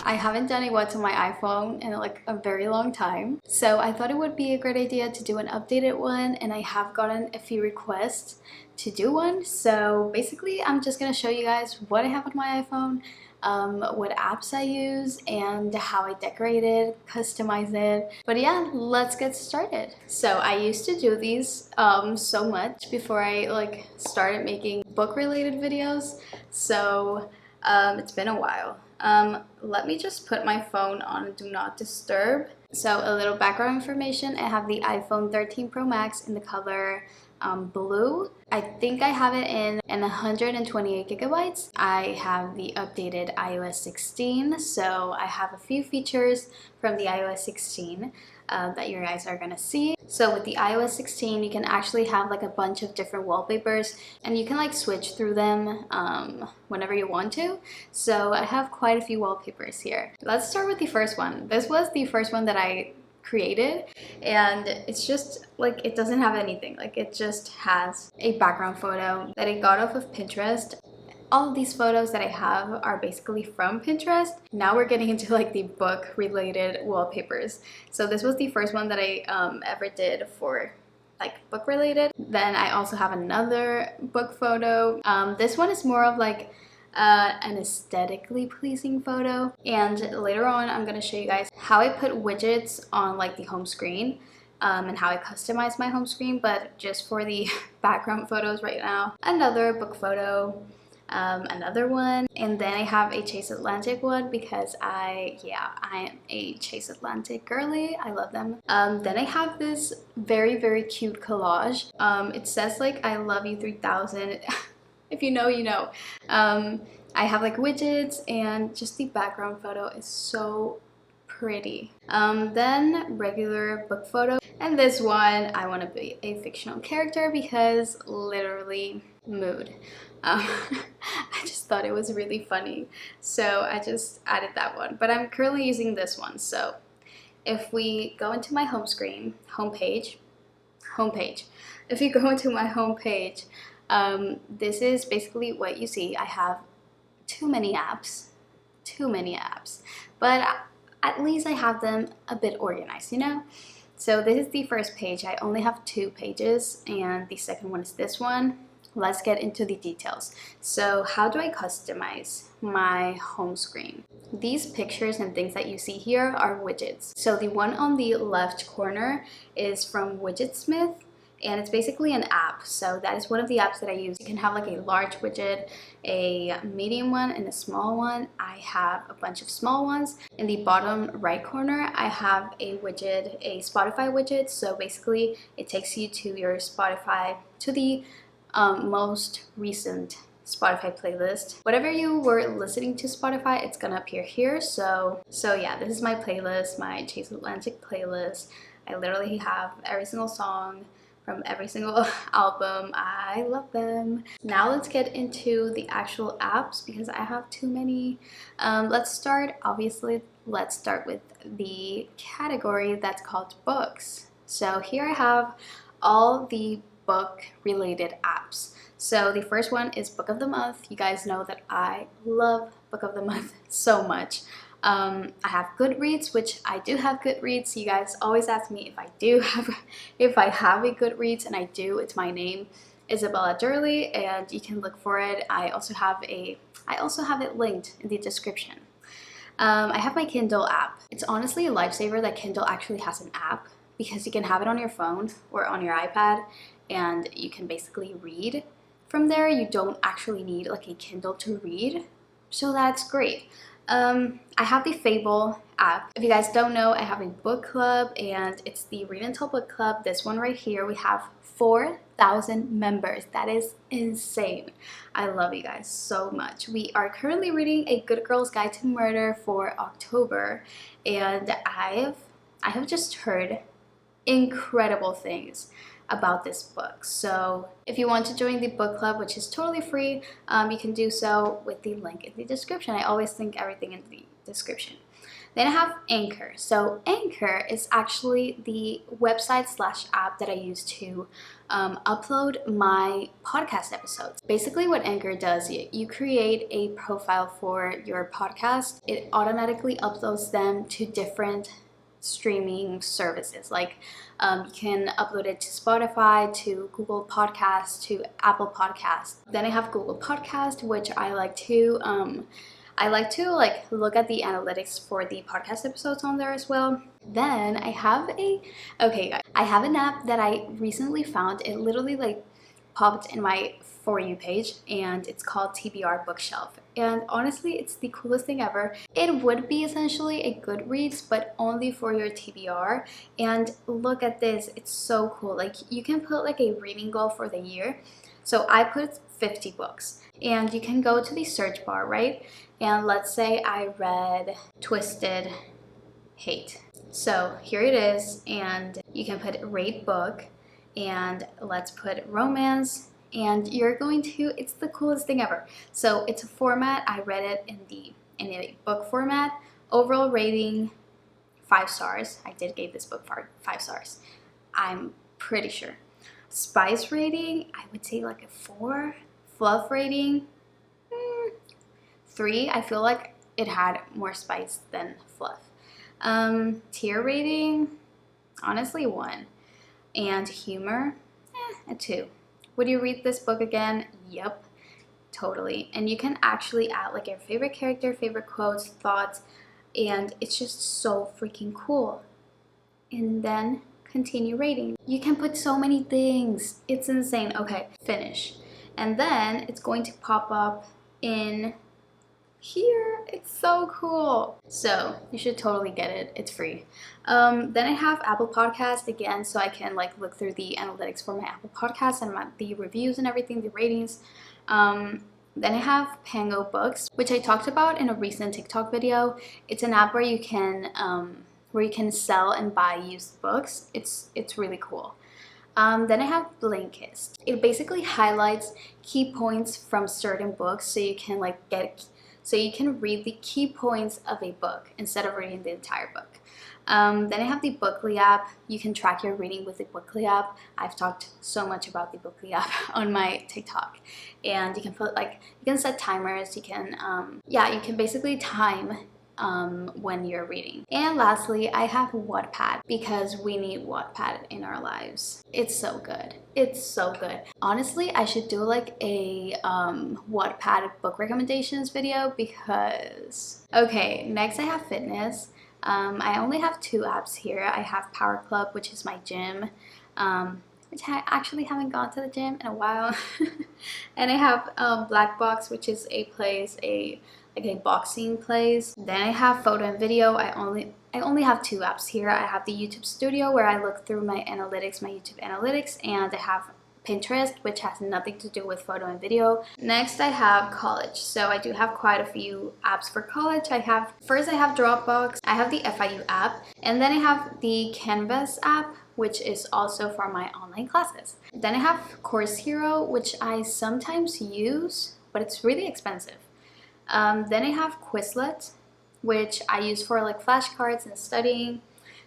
I haven't done a what to my iPhone in like a very long time. So I thought it would be a great idea to do an updated one, and I have gotten a few requests to do one. So basically I'm just gonna show you guys what I have on my iPhone, what apps I use, and how I decorate it, customize it. But yeah, let's get started. So I used to do these so much before I like started making book related videos. So it's been a while. Let me just put my phone on do not disturb. So a little background information: I have the iPhone 13 Pro Max in the color blue. I think I have it in 128 gigabytes. I have the updated iOS 16, so I have a few features from the iOS 16 that you guys are gonna see. So with the iOS 16, you can actually have like a bunch of different wallpapers, and you can like switch through them whenever you want to. So I have quite a few wallpapers here. Let's start with the first one. This was the first one that I created, and it's just like, it doesn't have anything. Like, it just has a background photo that I got off of Pinterest. All of these photos that I have are basically from Pinterest. Now we're getting into like the book related wallpapers. So this was the first one that I ever did for like book related. Then I also have another book photo. This one is more of like an aesthetically pleasing photo, and later on I'm gonna show you guys how I put widgets on like the home screen and how I customize my home screen. But just for the background photos right now, another book photo, another one, and then I have a Chase Atlantic one because I am a Chase Atlantic girly. I love them. Then I have this very cute collage. It says like I love you 3000. If you know, you know. I have like widgets, and just the background photo is so pretty. Then regular book photo, and this one I want to be a fictional character because literally mood. I just thought it was really funny, so I just added that one. But I'm currently using this one. So if we go into my home screen, homepage. If you go into my homepage, this is basically what you see. I have too many apps, but at least I have them a bit organized, you know? So this is the first page. I only have 2 pages, and the second one is this one. Let's get into the details. So how do I customize my home screen? These pictures and things that you see here are widgets. So the one on the left corner is from Widgetsmith, and it's basically an app. So that is one of the apps that I use. You can have like a large widget, a medium one, and a small one. I have a bunch of small ones. In the bottom right corner, I have a widget, a Spotify widget. So basically it takes you to your Spotify, to the most recent Spotify playlist. Whatever you were listening to Spotify, it's gonna appear here. So yeah, this is my playlist, my Chase Atlantic playlist. I literally have every single song from every single album. I love them. Now let's get into the actual apps because I have too many. Let's start with the category that's called books. So here I have all the book related apps. So the first one is Book of the Month. You guys know that I love Book of the Month so much. I have Goodreads, which I do have Goodreads. You guys always ask me if I have a Goodreads, and I do. It's my name, Isabella, and you can look for it. I also have it linked in the description. I have my Kindle app. It's honestly a lifesaver that Kindle actually has an app, because you can have it on your phone or on your iPad, and you can basically read from there. You don't actually need like a Kindle to read, so that's great. I have the Fable app. If you guys don't know, I have a book club, and it's the Read and Tell book club. This one right here, we have 4,000 members. That is insane. I love you guys so much. We are currently reading A Good Girl's Guide to Murder for October, and I have just heard incredible things about this book. So if you want to join the book club, which is totally free, you can do so with the link in the description. I always link everything in the description. Then I have Anchor. So Anchor is actually the website slash app that I use to upload my podcast episodes. Basically what Anchor does, you create a profile for your podcast. It automatically uploads them to different streaming services. Like you can upload it to Spotify, to Google Podcasts, to Apple Podcasts. Then I have Google Podcast, which I like to like look at the analytics for the podcast episodes on there as well. Then I have I have an app that I recently found. It literally like popped in my For You page, and it's called TBR Bookshelf. And honestly, it's the coolest thing ever. It would be essentially a Goodreads, but only for your TBR. And look at this, it's so cool. Like you can put like a reading goal for the year. So I put 50 books, and you can go to the search bar, right? And let's say I read Twisted Hate. So here it is, and you can put rate book, and let's put romance, and you're going to, it's the coolest thing ever. So it's a format, I read it in a book format. Overall rating 5 stars. I did give this book 5 stars, I'm pretty sure. Spice rating, I would say like a 4. Fluff rating, 3. I feel like it had more spice than fluff. Tier rating, honestly 1. And humor, a 2. Would you read this book again? Yep, totally. And you can actually add like your favorite character, favorite quotes, thoughts, and it's just so freaking cool. And then continue rating. You can put so many things. It's insane. Okay, finish. And then it's going to pop up in here. It's so cool. So you should totally get it. It's free. Then I have Apple Podcast again, so I can like look through the analytics for my Apple Podcast and the reviews and everything, the ratings. Then I have Pango Books, which I talked about in a recent TikTok video. It's an app where you can sell and buy used books. It's really cool. Then I have Blinkist. It basically highlights key points from certain books, so you can read the key points of a book instead of reading the entire book. Then I have the Bookly app. You can track your reading with the Bookly app. I've talked so much about the Bookly app on my TikTok, and you can set timers. You can basically time when you're reading. And lastly, I have Wattpad, because we need Wattpad in our lives. It's so good. It's so good. Honestly, I should do like a Wattpad book recommendations video, because okay, next I have fitness. I only have 2 apps here. I have Power Club, which is my gym, which I actually haven't gone to the gym in a while. And I have Black Box, which is a boxing place. Then I have photo and video. I only have 2 apps here. I have the YouTube Studio, where I look through my YouTube analytics, and I have Pinterest, which has nothing to do with photo and video. Next, I have college. So I do have quite a few apps for college. First I have Dropbox, I have the FIU app, and then I have the Canvas app, which is also for my online classes. Then I have Course Hero, which I sometimes use, but it's really expensive. Then I have Quizlet, which I use for like flashcards and studying.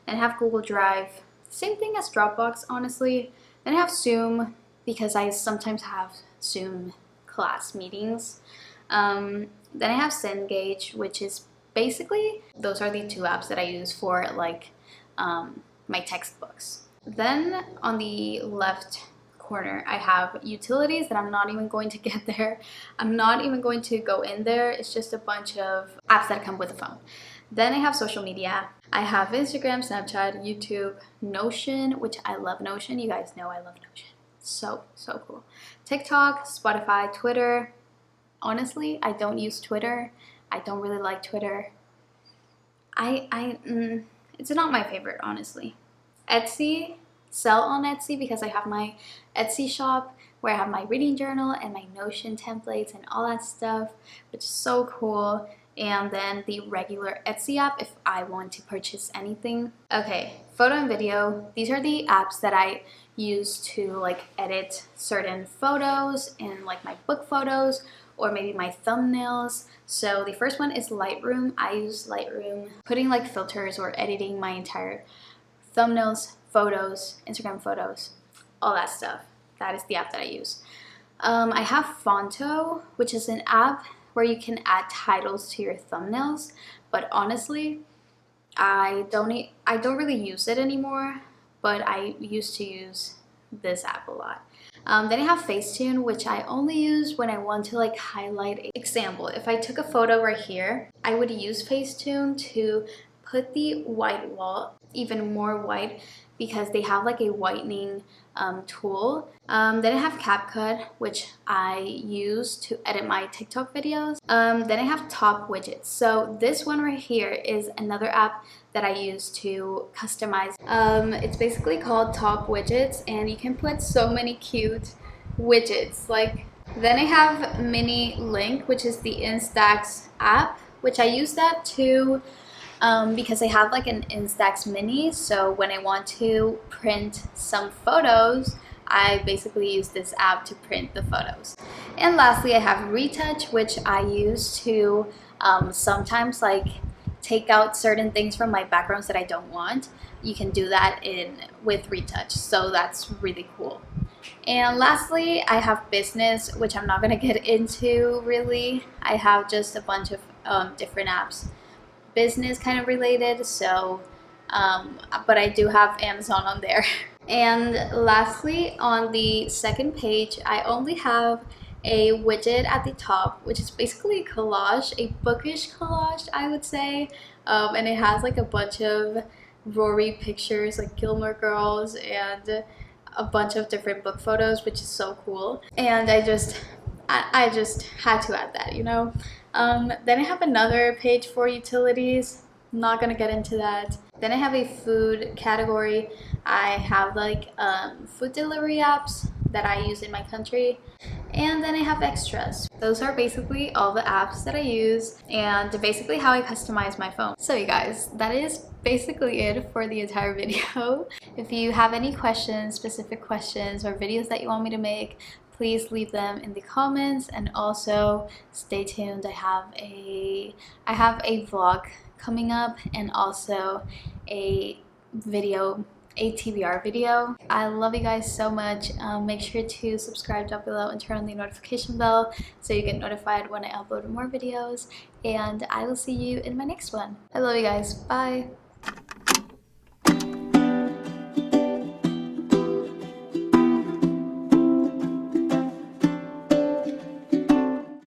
Then I have Google Drive, same thing as Dropbox, honestly. Then I have Zoom, because I sometimes have Zoom class meetings. Then I have Cengage, which is basically, those are the 2 apps that I use for like my textbooks. Then on the left corner, I have utilities that I'm not even going to get there. I'm not even going to go in there. It's just a bunch of apps that come with a phone. Then I have social media. I have Instagram, Snapchat, YouTube, Notion, which I love Notion. You guys know I love Notion. So cool. TikTok, Spotify, Twitter. Honestly, I don't use Twitter. I don't really like Twitter. It's not my favorite, honestly. Etsy, sell on Etsy, because I have my Etsy shop where I have my reading journal and my Notion templates and all that stuff, which is so cool. And then the regular Etsy app if I want to purchase anything. Okay, photo and video. These are the apps that I use to like edit certain photos and like my book photos, or maybe my thumbnails. So the first one is Lightroom. I use Lightroom putting like filters or editing my entire thumbnails, photos, Instagram photos, all that stuff. that is the app that I use. I have Fonto, which is an app where you can add titles to your thumbnails, but honestly, I don't really use it anymore, but I used to use this app a lot. Then I have Facetune, which I only use when I want to like highlight an example. If I took a photo right here, I would use Facetune to put the white wall even more white because they have like a whitening tool. Then I have CapCut, which I use to edit my TikTok videos. Then I have Top Widgets. So this one right here is another app that I use to customize. It's basically called Top Widgets, and you can put so many cute widgets. Like, then I have Mini Link, which is the Instax app, which I use that to because I have like an Instax Mini, so when I want to print some photos, I basically use this app to print the photos. And lastly, I have Retouch, which I use to sometimes like take out certain things from my backgrounds that I don't want. You can do that with Retouch, so that's really cool. And lastly, I have Business, which I'm not gonna get into really. I have just a bunch of different apps, business kind of related, so but I do have Amazon on there. And lastly, on the second page, I only have a widget at the top, which is basically a collage, a bookish collage, I would say, and it has like a bunch of Rory pictures, like Gilmore Girls, and a bunch of different book photos, which is so cool. And I just had to add that, you know. Then I have another page for utilities. I'm not gonna get into that. Then I have a food category. I have like food delivery apps that I use in my country. And then I have extras. Those are basically all the apps that I use and basically how I customize my phone. So you guys, that is basically it for the entire video. If you have any questions, specific questions or videos that you want me to make, please leave them in the comments, and also stay tuned. I have a vlog coming up and also a TBR video. I love you guys so much. Make sure to subscribe down below and turn on the notification bell so you get notified when I upload more videos, and I will see you in my next one. I love you guys. Bye.